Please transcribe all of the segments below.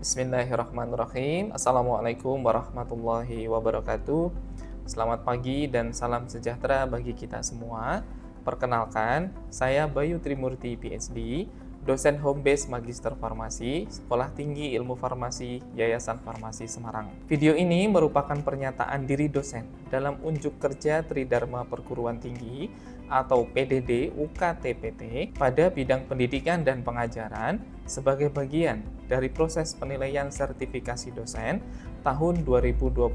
Bismillahirrahmanirrahim. Assalamualaikum warahmatullahi wabarakatuh. Selamat pagi dan salam sejahtera bagi kita semua. Perkenalkan, saya Bayu Trimurti PhD, dosen home base Magister Farmasi, Sekolah Tinggi Ilmu Farmasi, Yayasan Farmasi Semarang. Video ini merupakan pernyataan diri dosen dalam unjuk kerja Tridharma Perguruan Tinggi atau PDD UKT-PT pada bidang pendidikan dan pengajaran sebagai bagian dari proses penilaian sertifikasi dosen tahun 2026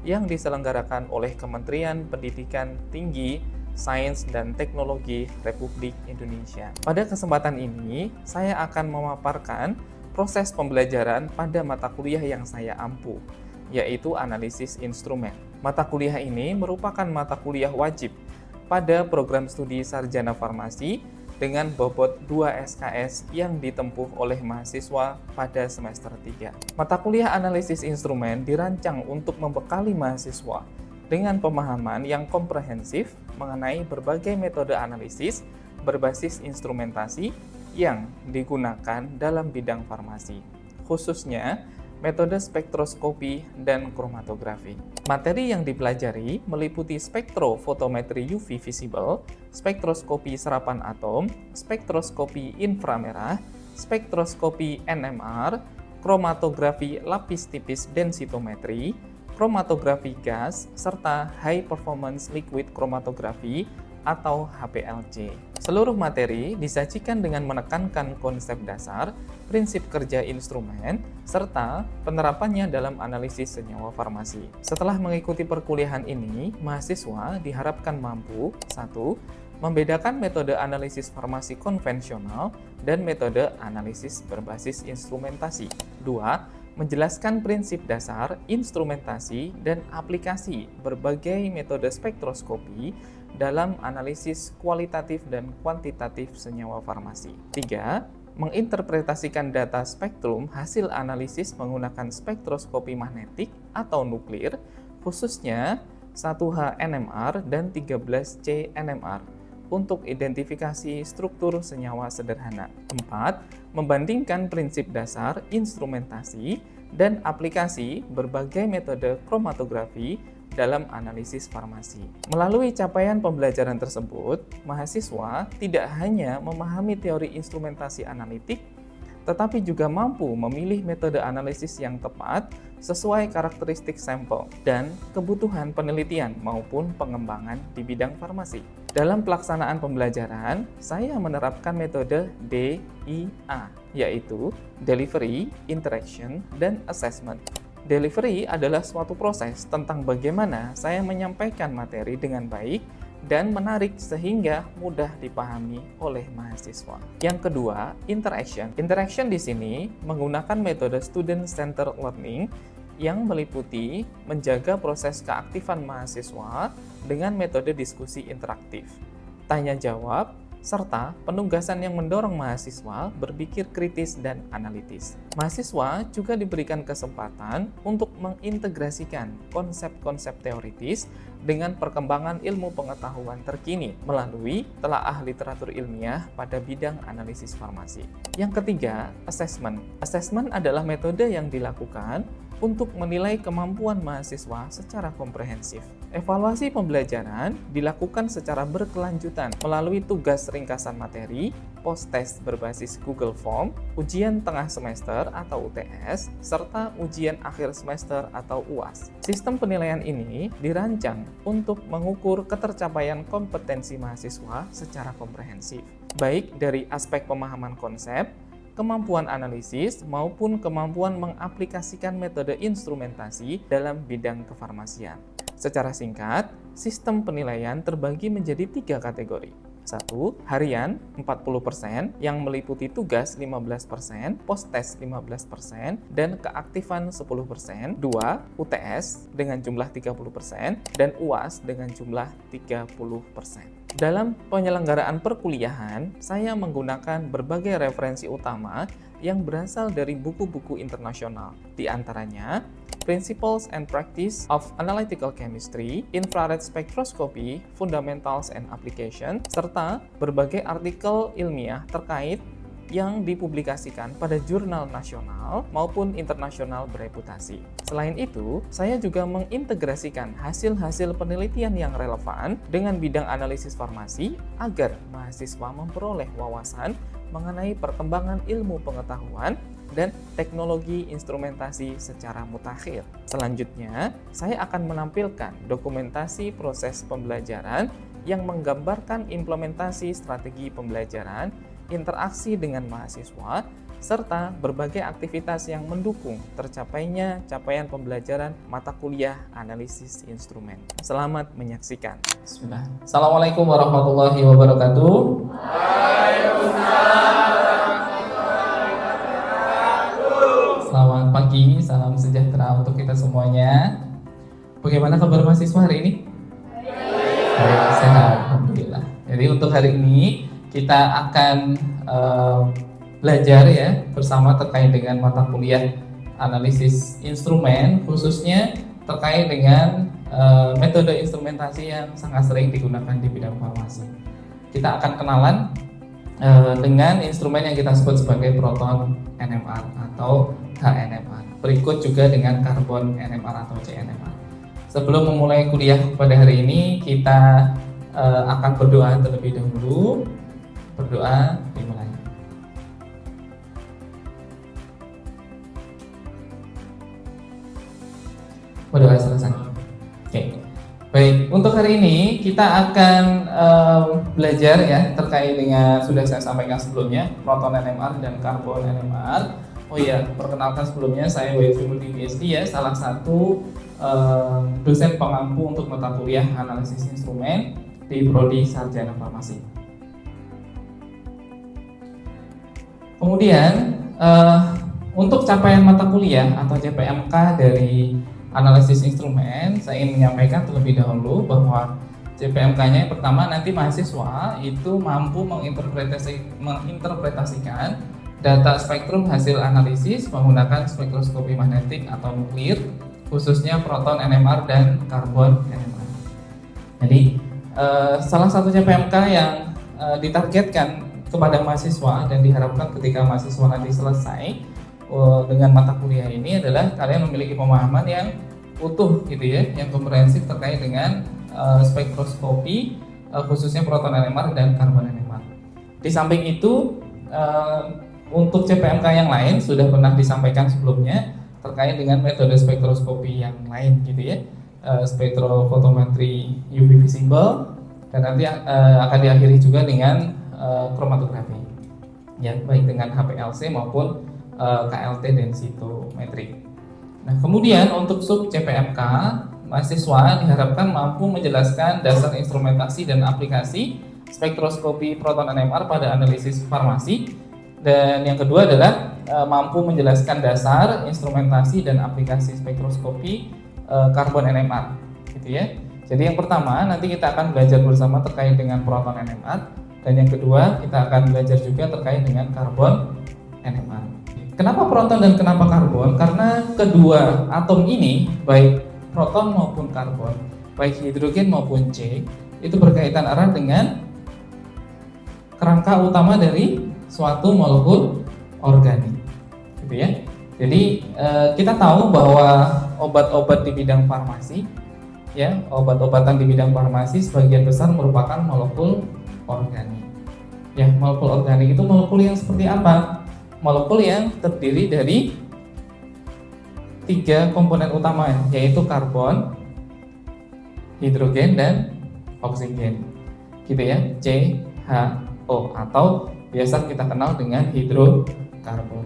yang diselenggarakan oleh Kementerian Pendidikan Tinggi, Sains dan Teknologi Republik Indonesia. Pada kesempatan ini, saya akan memaparkan proses pembelajaran pada mata kuliah yang saya ampu, yaitu analisis instrumen. Mata kuliah ini merupakan mata kuliah wajib pada program studi Sarjana Farmasi dengan bobot 2 SKS yang ditempuh oleh mahasiswa pada semester 3. Mata kuliah analisis instrumen dirancang untuk membekali mahasiswa dengan pemahaman yang komprehensif mengenai berbagai metode analisis berbasis instrumentasi yang digunakan dalam bidang farmasi, khususnya metode spektroskopi dan kromatografi. Materi yang dipelajari meliputi spektrofotometri UV visible, spektroskopi serapan atom, spektroskopi inframerah, spektroskopi NMR, kromatografi lapis tipis densitometri, kromatografi gas, serta high performance liquid chromatography atau HPLC. Seluruh materi disajikan dengan menekankan konsep dasar, prinsip kerja instrumen, serta penerapannya dalam analisis senyawa farmasi. Setelah mengikuti perkuliahan ini, mahasiswa diharapkan mampu 1. Membedakan metode analisis farmasi konvensional dan metode analisis berbasis instrumentasi. 2. Menjelaskan prinsip dasar, instrumentasi, dan aplikasi berbagai metode spektroskopi dalam analisis kualitatif dan kuantitatif senyawa farmasi. 3. Menginterpretasikan data spektrum hasil analisis menggunakan spektroskopi magnetik atau nuklir, khususnya 1H NMR dan 13C NMR, untuk identifikasi struktur senyawa sederhana. 4. Membandingkan prinsip dasar, instrumentasi, dan aplikasi berbagai metode kromatografi dalam analisis farmasi. Melalui capaian pembelajaran tersebut, mahasiswa tidak hanya memahami teori instrumentasi analitik, tetapi juga mampu memilih metode analisis yang tepat sesuai karakteristik sampel dan kebutuhan penelitian maupun pengembangan di bidang farmasi. Dalam pelaksanaan pembelajaran, saya menerapkan metode DIA, yaitu Delivery, Interaction, dan Assessment. Delivery adalah suatu proses tentang bagaimana saya menyampaikan materi dengan baik dan menarik sehingga mudah dipahami oleh mahasiswa. Yang kedua, interaction. Interaction di sini menggunakan metode student-centered learning yang meliputi menjaga proses keaktifan mahasiswa dengan metode diskusi interaktif, tanya jawab, serta penugasan yang mendorong mahasiswa berpikir kritis dan analitis. Mahasiswa juga diberikan kesempatan untuk mengintegrasikan konsep-konsep teoritis dengan perkembangan ilmu pengetahuan terkini melalui telaah literatur ilmiah pada bidang analisis farmasi. Yang ketiga, assessment. Assessment adalah metode yang dilakukan untuk menilai kemampuan mahasiswa secara komprehensif. Evaluasi pembelajaran dilakukan secara berkelanjutan melalui tugas ringkasan materi, post-test berbasis Google Form, ujian tengah semester atau UTS, serta ujian akhir semester atau UAS. Sistem penilaian ini dirancang untuk mengukur ketercapaian kompetensi mahasiswa secara komprehensif, baik dari aspek pemahaman konsep, kemampuan analisis, maupun kemampuan mengaplikasikan metode instrumentasi dalam bidang kefarmasian. Secara singkat, sistem penilaian terbagi menjadi 3 kategori. 1. Harian 40% yang meliputi tugas 15%, post-test 15%, dan keaktifan 10%. 2. UTS dengan jumlah 30%, dan UAS dengan jumlah 30%. Dalam penyelenggaraan perkuliahan, saya menggunakan berbagai referensi utama yang berasal dari buku-buku internasional, di antaranya Principles and Practice of Analytical Chemistry, Infrared Spectroscopy, Fundamentals and Application, serta berbagai artikel ilmiah terkait yang dipublikasikan pada jurnal nasional maupun internasional bereputasi. Selain itu, saya juga mengintegrasikan hasil-hasil penelitian yang relevan dengan bidang analisis farmasi agar mahasiswa memperoleh wawasan mengenai perkembangan ilmu pengetahuan dan teknologi instrumentasi secara mutakhir. Selanjutnya, saya akan menampilkan dokumentasi proses pembelajaran yang menggambarkan implementasi strategi pembelajaran, interaksi dengan mahasiswa, serta berbagai aktivitas yang mendukung tercapainya capaian pembelajaran mata kuliah analisis instrumen. Selamat menyaksikan. Bismillah. Assalamualaikum warahmatullahi wabarakatuh. Selamat pagi, salam sejahtera untuk kita semuanya. Bagaimana kabar mahasiswa hari ini? Baik, sehat, alhamdulillah. Jadi untuk hari ini kita akan belajar ya bersama terkait dengan mata kuliah analisis instrumen, khususnya terkait dengan metode instrumentasi yang sangat sering digunakan di bidang farmasi. Kita akan kenalan dengan instrumen yang kita sebut sebagai proton NMR atau HNMR. Berikut juga dengan karbon NMR atau CNMR. Sebelum memulai kuliah pada hari ini, kita akan berdoa terlebih dahulu. Berdoa dimulai. Berdoa selesai. Oke. Baik, untuk hari ini kita akan belajar ya terkait dengan sudah saya sampaikan sebelumnya proton NMR dan karbon NMR. Oh iya, perkenalkan sebelumnya saya Bayu Trimurti PhD ya, salah satu dosen pengampu untuk mata kuliah analisis instrumen di Prodi Sarjana Farmasi. Kemudian untuk capaian mata kuliah atau CPMK dari analisis instrumen, saya ingin menyampaikan terlebih dahulu bahwa CPMK-nya yang pertama nanti mahasiswa itu mampu menginterpretasikan data spektrum hasil analisis menggunakan spektroskopi magnetik atau nuklir, khususnya proton NMR dan karbon NMR. Jadi salah satu CPMK yang ditargetkan kepada mahasiswa dan diharapkan ketika mahasiswa nanti selesai dengan mata kuliah ini adalah kalian memiliki pemahaman yang utuh gitu ya, yang komprehensif terkait dengan spektroskopi khususnya proton NMR dan karbon NMR. Di samping itu untuk CPMK yang lain sudah pernah disampaikan sebelumnya terkait dengan metode spektroskopi yang lain gitu ya, spektrofotometri UV visible dan nanti akan diakhiri juga dengan kromatografi ya, baik dengan HPLC maupun KLT densitometri. Nah, kemudian untuk sub CPMK mahasiswa diharapkan mampu menjelaskan dasar instrumentasi dan aplikasi spektroskopi proton NMR pada analisis farmasi. Dan yang kedua adalah mampu menjelaskan dasar instrumentasi dan aplikasi spektroskopi karbon NMR, gitu ya. Jadi yang pertama nanti kita akan belajar bersama terkait dengan proton NMR, dan yang kedua kita akan belajar juga terkait dengan karbon NMR. Kenapa proton dan kenapa karbon? Karena kedua atom ini, baik proton maupun karbon, baik hidrogen maupun C, itu berkaitan erat dengan kerangka utama dari suatu molekul organik, gitu ya. Jadi kita tahu bahwa obat-obat di bidang farmasi, ya, obat-obatan di bidang farmasi sebagian besar merupakan molekul organik. Ya, molekul organik itu molekul yang seperti apa? Molekul yang terdiri dari 3 komponen utama, yaitu karbon, hidrogen, dan oksigen, gitu ya, CHO atau biasa kita kenal dengan hidrokarbon.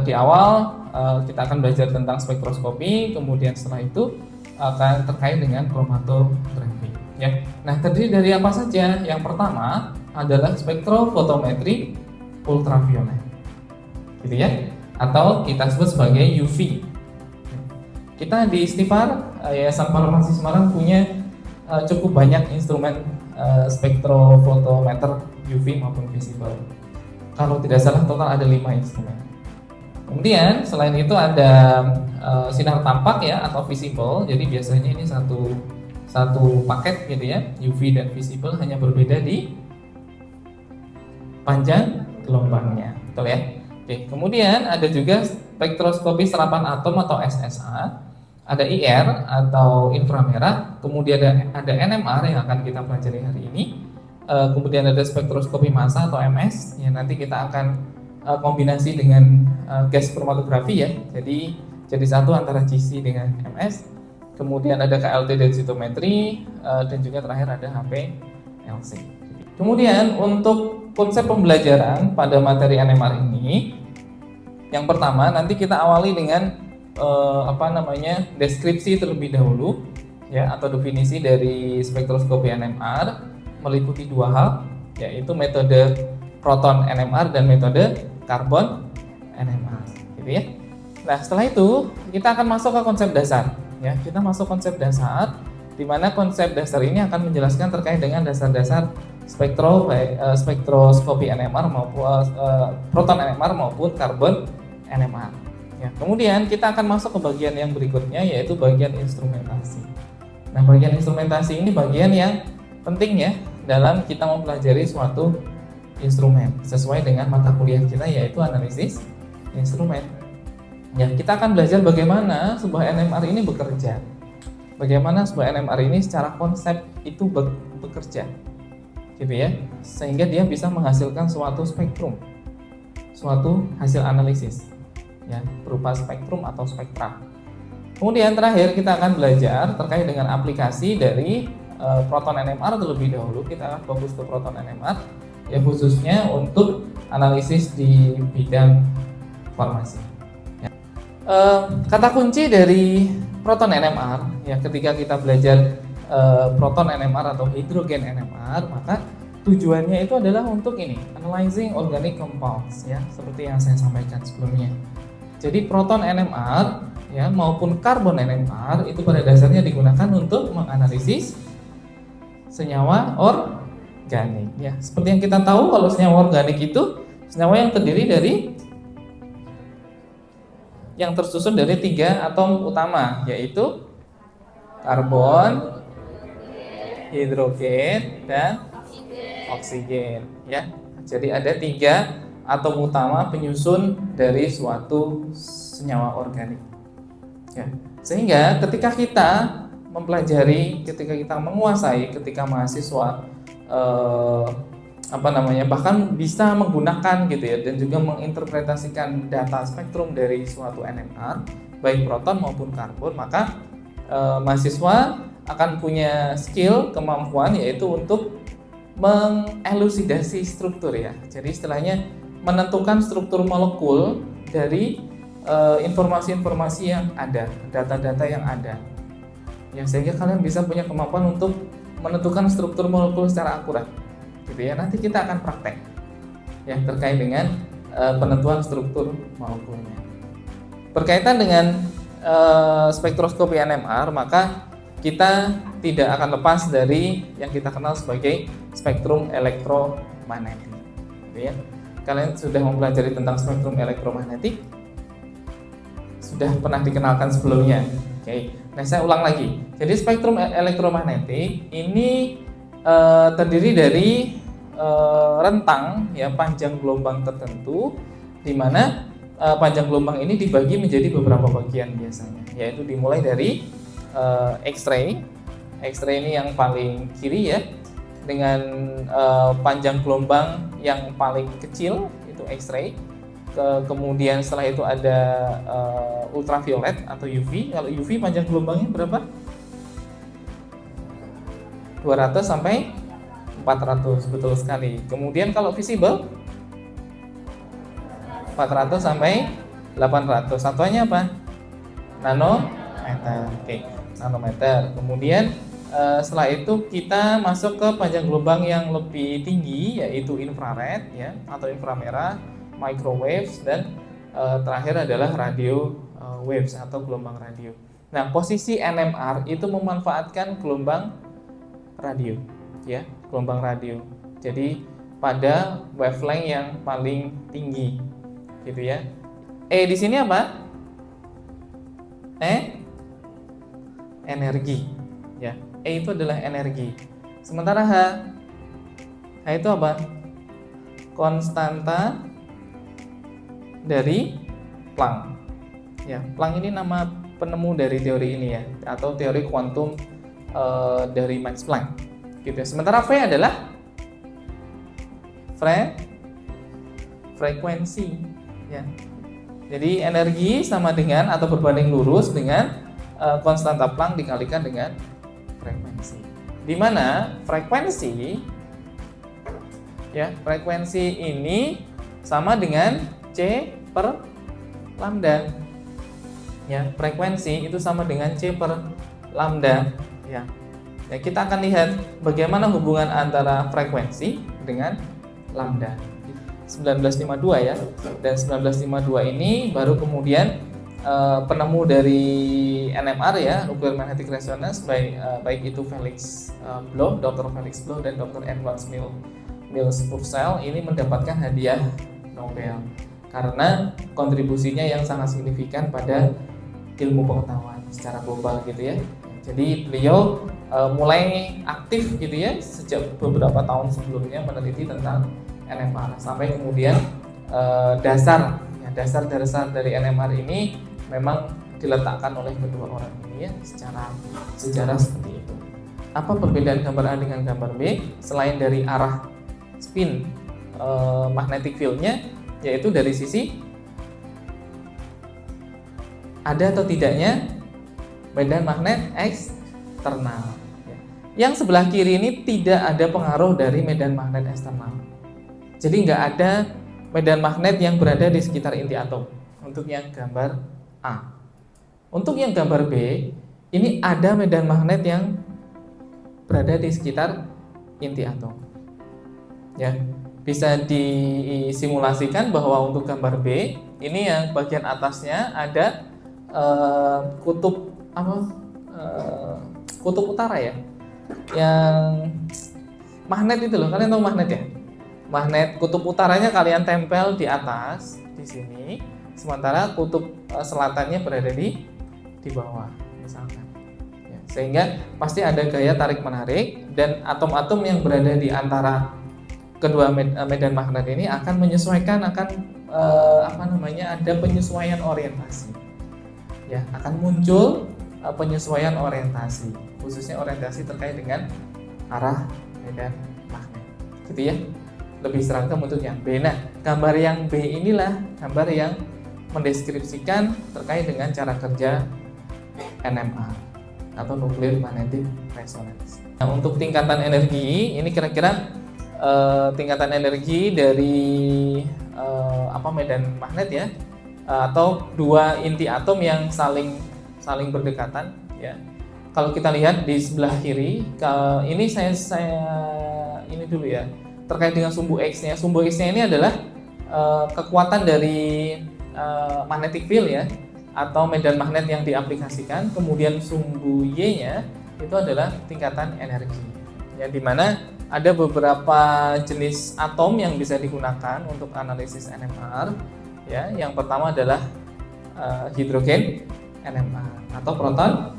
Di awal kita akan belajar tentang spektroskopi, kemudian setelah itu akan terkait dengan kromatografi. Ya. Nah, terdiri dari apa saja? Yang pertama adalah spektrofotometri ultraviolet, gitu ya, atau kita sebut sebagai UV. Kita di Istifar, Yayasan Farmasi Semarang punya cukup banyak instrumen spektrofotometer UV maupun visible. Kalau tidak salah total ada 5 instrumen. Kemudian selain itu ada sinar tampak ya atau visible. Jadi biasanya ini satu paket gitu ya, UV dan visible, hanya berbeda di panjang gelombangnya, betul ya? Oke, kemudian ada juga spektroskopi serapan atom atau SSA, ada IR atau inframerah, kemudian ada NMR yang akan kita pelajari hari ini, kemudian ada spektroskopi massa atau MS, yang nanti kita akan kombinasi dengan gas kromatografi ya, jadi satu antara GC dengan MS, kemudian ada KLT densitometri, dan juga terakhir ada HPLC. Kemudian untuk konsep pembelajaran pada materi NMR ini, yang pertama nanti kita awali dengan deskripsi terlebih dahulu ya, atau definisi dari spektroskopi NMR meliputi dua hal, yaitu metode proton NMR dan metode karbon NMR, gitu ya. Nah, setelah itu kita akan masuk ke konsep dasar ya. Kita masuk konsep dasar, di mana konsep dasar ini akan menjelaskan terkait dengan dasar-dasar spektroskopi NMR maupun proton NMR maupun karbon NMR. Ya, kemudian kita akan masuk ke bagian yang berikutnya, yaitu bagian instrumentasi. Nah, bagian instrumentasi ini bagian yang penting ya dalam kita mempelajari suatu instrumen sesuai dengan mata kuliah kita, yaitu analisis instrumen. Ya, kita akan belajar bagaimana sebuah NMR ini bekerja. Bagaimana sebuah NMR ini secara konsep itu bekerja. Gitu ya. Sehingga dia bisa menghasilkan suatu spektrum. Suatu hasil analisis ya, berupa spektrum atau spektra. Kemudian terakhir kita akan belajar terkait dengan aplikasi dari proton NMR terlebih dahulu. Kita akan fokus ke proton NMR ya, khususnya untuk analisis di bidang formasi. Ya. Kata kunci dari proton NMR ya, ketika kita belajar proton NMR atau hidrogen NMR, maka tujuannya itu adalah untuk ini, analyzing organic compounds ya, seperti yang saya sampaikan sebelumnya. Jadi proton NMR ya maupun karbon NMR itu pada dasarnya digunakan untuk menganalisis senyawa organik ya. Seperti yang kita tahu, kalau senyawa organik itu senyawa yang terdiri dari yang tersusun dari 3 atom utama, yaitu karbon, hidrogen, dan oksigen ya. Jadi ada 3 atom utama penyusun dari suatu senyawa organik ya. Sehingga ketika kita mempelajari, ketika kita menguasai, ketika mahasiswa bahkan bisa menggunakan gitu ya, dan juga menginterpretasikan data spektrum dari suatu NMR baik proton maupun karbon, maka mahasiswa akan punya skill, kemampuan, yaitu untuk mengelusidasi struktur ya. Jadi istilahnya menentukan struktur molekul dari informasi-informasi yang ada, data-data yang ada ya, sehingga kalian bisa punya kemampuan untuk menentukan struktur molekul secara akurat gitu ya. Nanti kita akan praktek ya terkait dengan penentuan struktur molekulnya. Berkaitan dengan spektroskopi NMR, maka kita tidak akan lepas dari yang kita kenal sebagai spektrum elektromagnetik gitu ya. Kalian sudah mempelajari tentang spektrum elektromagnetik, sudah pernah dikenalkan sebelumnya. Oke. Nah, saya ulang lagi. Jadi spektrum elektromagnetik ini terdiri dari rentang ya, panjang gelombang tertentu, di mana panjang gelombang ini dibagi menjadi beberapa bagian biasanya, yaitu dimulai dari X-ray. X-ray ini yang paling kiri ya, dengan panjang gelombang yang paling kecil itu X-ray. Kemudian setelah itu ada ultraviolet atau UV. Kalau UV panjang gelombangnya berapa? 200 sampai 400, betul sekali. Kemudian kalau visible 400 sampai 800. Satuannya apa? Nanometer. Oke, nanometer. Kemudian setelah itu kita masuk ke panjang gelombang yang lebih tinggi, yaitu infrared ya, atau inframerah, microwaves, dan terakhir adalah radio waves atau gelombang radio. Nah, posisi NMR itu memanfaatkan gelombang radio ya, gelombang radio. Jadi pada wavelength yang paling tinggi gitu ya. Di sini apa? Energi ya. Itu adalah energi. Sementara H itu apa? konstanta dari Planck. Ya, Planck ini nama penemu dari teori ini ya, atau teori kuantum dari Max Planck. Gitu ya. Sementara V adalah frekuensi. Ya. Jadi energi sama dengan atau berbanding lurus dengan konstanta Planck dikalikan dengan frekuensi. Di mana frekuensi ini sama dengan C per lambda. Ya, frekuensi itu sama dengan C per lambda. Ya, kita akan lihat bagaimana hubungan antara frekuensi dengan lambda. 1952 ya, dan 1952 ini baru kemudian penemu dari NMR ya, nuclear magnetic resonance, baik itu Felix Bloch, Dr. Felix Bloch dan Dr. Edward Mills Purcell ini mendapatkan hadiah Nobel karena kontribusinya yang sangat signifikan pada ilmu pengetahuan secara global gitu ya. Jadi beliau mulai aktif gitu ya sejak beberapa tahun sebelumnya meneliti tentang NMR sampai kemudian dasar dari NMR ini memang diletakkan oleh kedua orang ini ya secara seperti itu. Apa perbedaan gambar A dengan gambar B selain dari arah spin magnetic field-nya, yaitu dari sisi ada atau tidaknya medan magnet eksternal. Yang sebelah kiri ini tidak ada pengaruh dari medan magnet eksternal. Jadi nggak ada medan magnet yang berada di sekitar inti atom untuk yang gambar A. Untuk yang gambar B, ini ada medan magnet yang berada di sekitar inti atom. Ya, bisa disimulasikan bahwa untuk gambar B, ini yang bagian atasnya ada kutub utara ya, yang magnet itu loh, kalian tahu magnet ya? Magnet kutub utaranya kalian tempel di atas di sini, sementara kutub selatannya berada di bawah misalkan. Ya, sehingga pasti ada gaya tarik menarik dan atom-atom yang berada di antara kedua medan magnet ini akan menyesuaikan ada penyesuaian orientasi. Ya, akan muncul penyesuaian orientasi, khususnya orientasi terkait dengan arah medan magnet. Gitu ya. Lebih seragam untuk yang B. Nah, gambar yang B inilah gambar yang mendeskripsikan terkait dengan cara kerja NMR atau nuclear magnetic resonance. Nah, untuk tingkatan energi ini kira-kira tingkatan energi dari medan magnet ya, atau dua inti atom yang saling berdekatan ya. Kalau kita lihat di sebelah kiri, ini saya ini dulu ya, terkait dengan sumbu X-nya. Sumbu X-nya ini adalah kekuatan dari magnetic field ya, atau medan magnet yang diaplikasikan. Kemudian sumbu Y-nya itu adalah tingkatan energi. Ya, di mana ada beberapa jenis atom yang bisa digunakan untuk analisis NMR. Ya, yang pertama adalah hidrogen NMR atau proton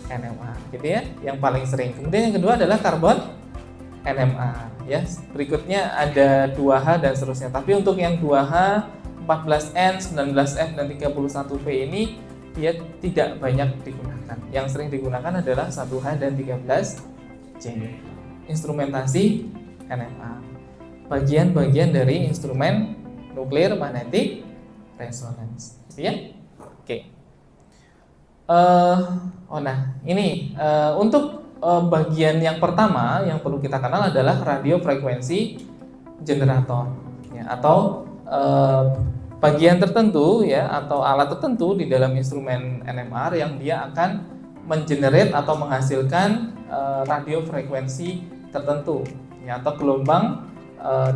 NMR, gitu ya, yang paling sering. Kemudian yang kedua adalah karbon NMR. Ya, berikutnya ada 2H dan seterusnya. Tapi untuk yang 2H, 14N, 19F dan 31P ini dia tidak banyak digunakan. Yang sering digunakan adalah 1H dan 13C. Instrumentasi NMR. Bagian-bagian dari instrumen nuclear magnetic resonance. Gitu ya? Oke. Ini untuk bagian yang pertama yang perlu kita kenal adalah radio frekuensi generator ya, atau bagian tertentu ya, atau alat tertentu di dalam instrumen NMR yang dia akan mengenerate atau menghasilkan radio frekuensi tertentu ya, atau gelombang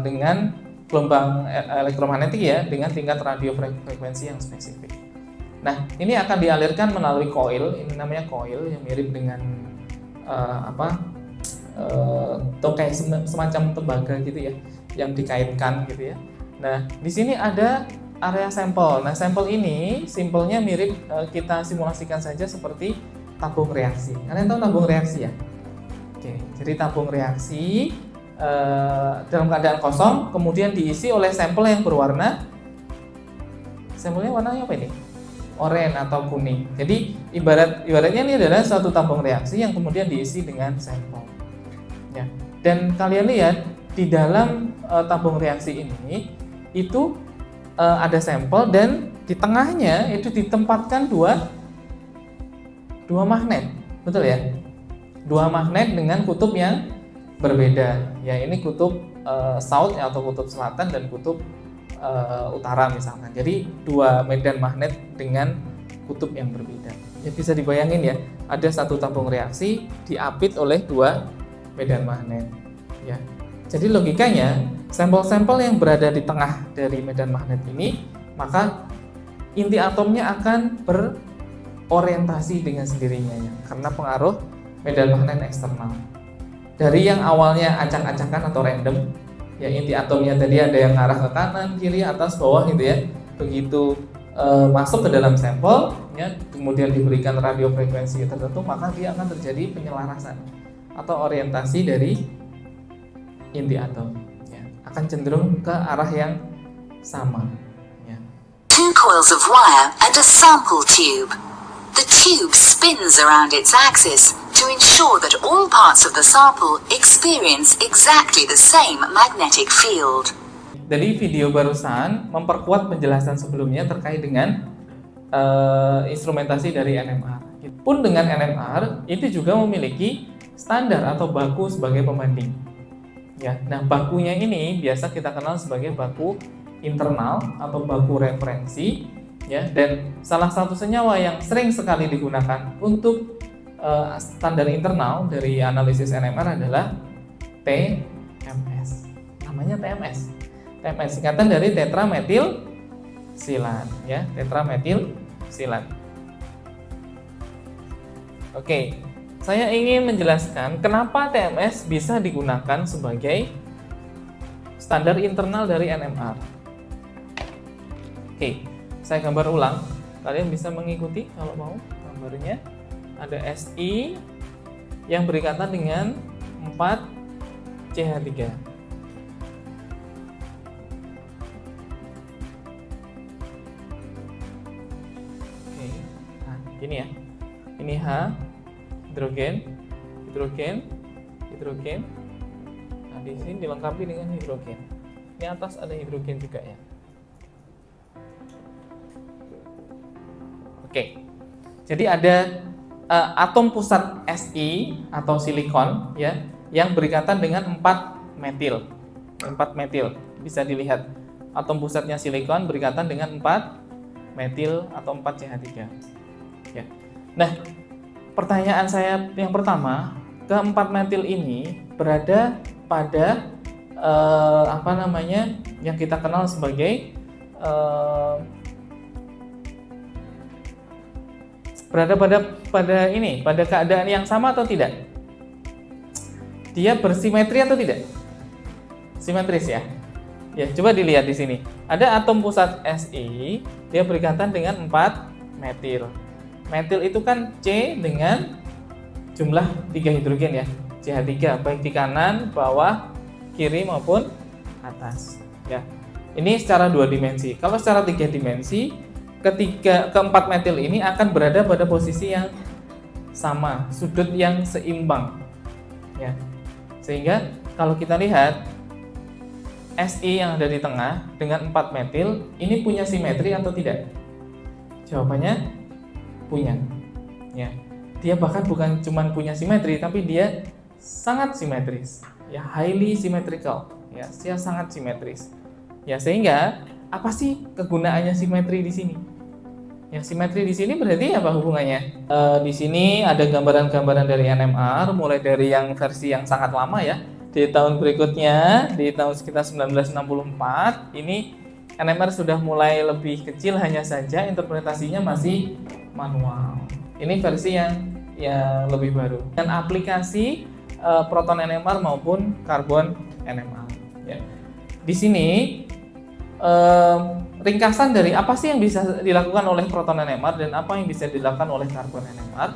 dengan gelombang elektromagnetik ya, dengan tingkat radio frekuensi yang spesifik. Nah, ini akan dialirkan melalui coil, ini namanya coil yang mirip dengan kayak semacam tembaga gitu ya, yang dikaitkan gitu ya. Nah, di sini ada area sampel. Nah, sampel ini simpelnya mirip, kita simulasikan saja seperti tabung reaksi. Kalian tahu tabung reaksi ya? Oke, jadi tabung reaksi dalam keadaan kosong, kemudian diisi oleh sampel yang berwarna, sampelnya warnanya apa ini? Oranye atau kuning. Jadi ibaratnya ini adalah suatu tabung reaksi yang kemudian diisi dengan sampel. Ya. Dan kalian lihat di dalam tabung reaksi ini itu ada sampel dan di tengahnya itu ditempatkan dua magnet, betul ya? Dua magnet dengan kutub yang berbeda. Ya, ini kutub south atau kutub selatan dan kutub utara misalkan. Jadi dua medan magnet dengan kutub yang berbeda. Ya, bisa dibayangin ya, ada satu tabung reaksi diapit oleh dua medan magnet. Ya. Jadi logikanya sampel-sampel yang berada di tengah dari medan magnet ini, maka inti atomnya akan berorientasi dengan sendirinya ya, karena pengaruh medan magnet eksternal. Dari yang awalnya acak-acakan atau random, ya inti atomnya tadi ada yang arah ke kanan, kiri, atas, bawah gitu ya. Begitu masuk ke dalam sampel, ya, kemudian diberikan radiofrekuensi tertentu, maka dia akan terjadi penyelarasan atau orientasi dari inti atom. Ya, akan cenderung ke arah yang sama. Ya. Two coils of wire and a sample tube. The tube spins around its axis to ensure that all parts of the sample experience exactly the same magnetic field. Dari video barusan memperkuat penjelasan sebelumnya terkait dengan instrumentasi dari NMR. Pun dengan NMR itu juga memiliki standar atau baku sebagai pembanding. Ya, nah bakunya ini biasa kita kenal sebagai baku internal atau baku referensi. Ya, dan salah satu senyawa yang sering sekali digunakan untuk standar internal dari analisis NMR adalah TMS. Namanya TMS. TMS singkatan dari tetrametil silan, ya, tetrametil silan. Oke, saya ingin menjelaskan kenapa TMS bisa digunakan sebagai standar internal dari NMR. Oke. Saya gambar ulang, kalian bisa mengikuti kalau mau. Gambarnya ada Si yang berikatan dengan 4 CH3. Oke, nah gini ya. Ini H, hidrogen, hidrogen, hidrogen. Nah di sini dilengkapi dengan hidrogen. Ini atas ada hidrogen juga ya. Oke, jadi ada atom pusat Si atau silikon ya, yang berikatan dengan 4 metil. 4 metil bisa dilihat. Atom pusatnya silikon berikatan dengan 4 metil atau 4 CH3. Ya. Nah, pertanyaan saya yang pertama, keempat metil ini berada pada yang kita kenal sebagai berada pada keadaan yang sama atau tidak? Dia bersimetri atau tidak? Simetris ya. Ya, coba dilihat di sini. Ada atom pusat Si, dia berikatan dengan 4 metil. Metil itu kan C dengan jumlah 3 hidrogen ya, CH3 baik di kanan, bawah, kiri maupun atas. Ya. Ini secara 2 dimensi. Kalau secara 3 dimensi, keempat metil ini akan berada pada posisi yang sama, sudut yang seimbang, ya. Sehingga kalau kita lihat Si yang ada di tengah dengan 4 metil ini punya simetri atau tidak? Jawabannya punya. Ya, dia bahkan bukan cuma punya simetri, tapi dia sangat simetris, ya, highly symmetrical, ya, dia sangat simetris. Ya, sehingga apa sih kegunaannya simetri di sini? Yang simetri di sini berarti apa hubungannya? Di sini ada gambaran-gambaran dari NMR, mulai dari yang versi yang sangat lama ya. Di tahun berikutnya, di tahun sekitar 1964, ini NMR sudah mulai lebih kecil, hanya saja interpretasinya masih manual. Ini versi yang lebih baru. Dan aplikasi proton NMR maupun karbon NMR. Ya. Di sini ringkasan dari apa sih yang bisa dilakukan oleh proton NMR dan apa yang bisa dilakukan oleh karbon NMR.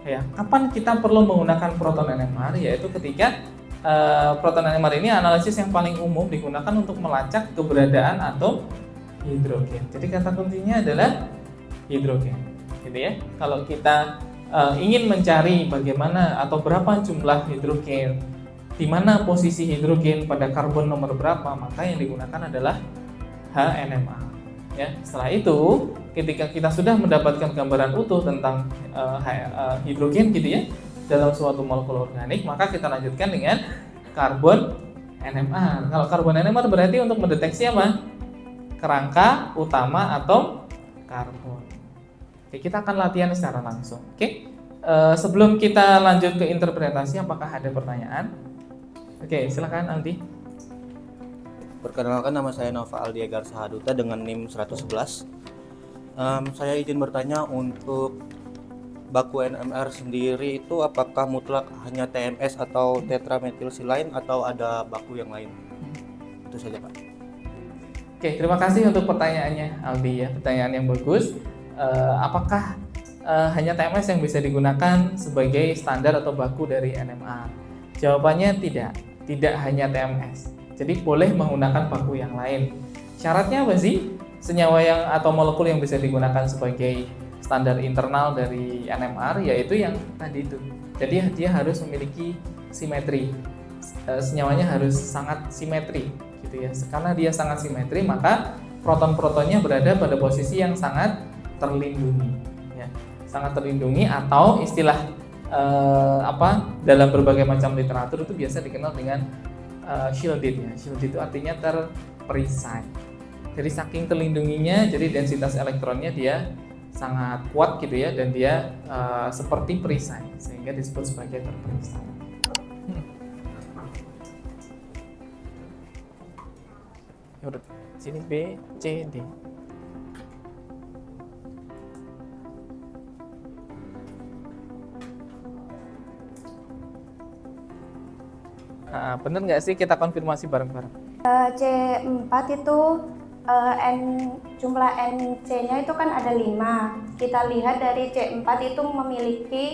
Ya, kapan kita perlu menggunakan proton NMR? Yaitu ketika proton NMR ini analisis yang paling umum digunakan untuk melacak keberadaan atom hidrogen. Jadi kata kuncinya adalah hidrogen, gitu ya. Kalau kita ingin mencari bagaimana atau berapa jumlah hidrogen, di mana posisi hidrogen pada karbon nomor berapa, maka yang digunakan adalah HNMR. Ya, setelah itu, ketika kita sudah mendapatkan gambaran utuh tentang hidrogen, gitu ya, dalam suatu molekul organik, maka kita lanjutkan dengan karbon NMR. Kalau karbon NMR berarti untuk mendeteksi apa? Kerangka utama atom karbon. Oke, kita akan latihan secara langsung. Oke, sebelum kita lanjut ke interpretasi, apakah ada pertanyaan? Oke, silakan Aldi. Perkenalkan, nama saya Nova Aldiagar Sahaduta dengan NIM 111. Saya izin bertanya, untuk baku NMR sendiri itu apakah mutlak hanya TMS atau tetrametilsilain atau ada baku yang lain? Itu saja, Pak. Oke, terima kasih untuk pertanyaannya Aldi ya, pertanyaan yang bagus. Apakah hanya TMS yang bisa digunakan sebagai standar atau baku dari NMR? Jawabannya tidak hanya TMS. Jadi boleh menggunakan baku yang lain. Syaratnya apa sih? Senyawa yang atau molekul yang bisa digunakan sebagai standar internal dari NMR yaitu yang tadi itu. Jadi dia harus memiliki simetri. Senyawanya harus sangat simetri, gitu ya. Karena dia sangat simetri, maka proton-protonnya berada pada posisi yang sangat terlindungi, ya. Sangat terlindungi, atau istilah dalam berbagai macam literatur itu biasa dikenal dengan shielded, ya. Shielded itu artinya terperisai. Jadi saking terlindunginya, jadi densitas elektronnya dia sangat kuat, gitu ya, dan dia seperti perisai sehingga disebut sebagai terperisai. Urut sini B, C, D. Bener nggak sih, kita konfirmasi bareng-bareng? C4 itu jumlah NC-nya itu kan ada 5. Kita lihat dari C4 itu memiliki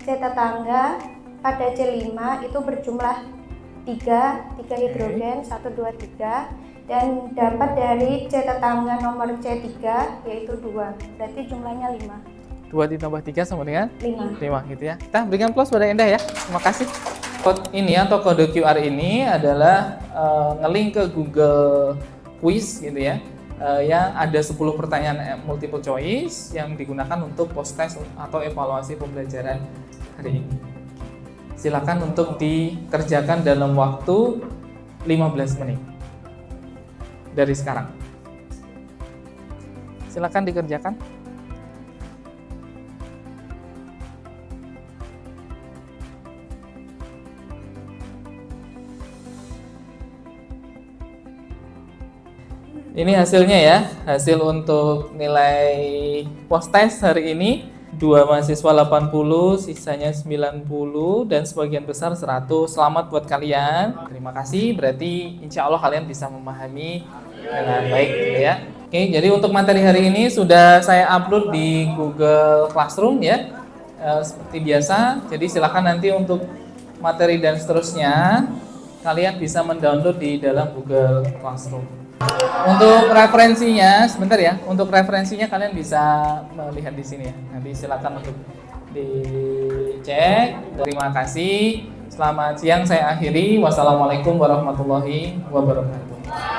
C tetangga pada C5 itu berjumlah 3 hidrogen, 1, 2, 3, dan dapat dari C tetangga nomor C3 yaitu 2. Berarti jumlahnya 5. 2 ditambah 3 sama dengan 5. 5, gitu ya. Kita berikan plus pada Endah ya. Terima kasih. Kode ini atau kode QR ini adalah nge-link ke Google Quiz, gitu ya. Yang ada 10 pertanyaan multiple choice yang digunakan untuk post test atau evaluasi pembelajaran hari ini. Silakan untuk dikerjakan dalam waktu 15 menit dari sekarang. Silakan dikerjakan. Ini hasilnya ya, hasil untuk nilai post test hari ini 2 mahasiswa 80, sisanya 90, dan sebagian besar 100. Selamat buat kalian. Terima kasih, berarti insya Allah kalian bisa memahami dengan baik, gitu ya. Oke, jadi untuk materi hari ini sudah saya upload di Google Classroom ya, seperti biasa. Jadi silakan nanti untuk materi dan seterusnya kalian bisa mendownload di dalam Google Classroom. Untuk referensinya, sebentar ya. Untuk referensinya kalian bisa melihat di sini ya. Nanti silakan untuk dicek. Terima kasih. Selamat siang, saya akhiri. Wassalamualaikum warahmatullahi wabarakatuh.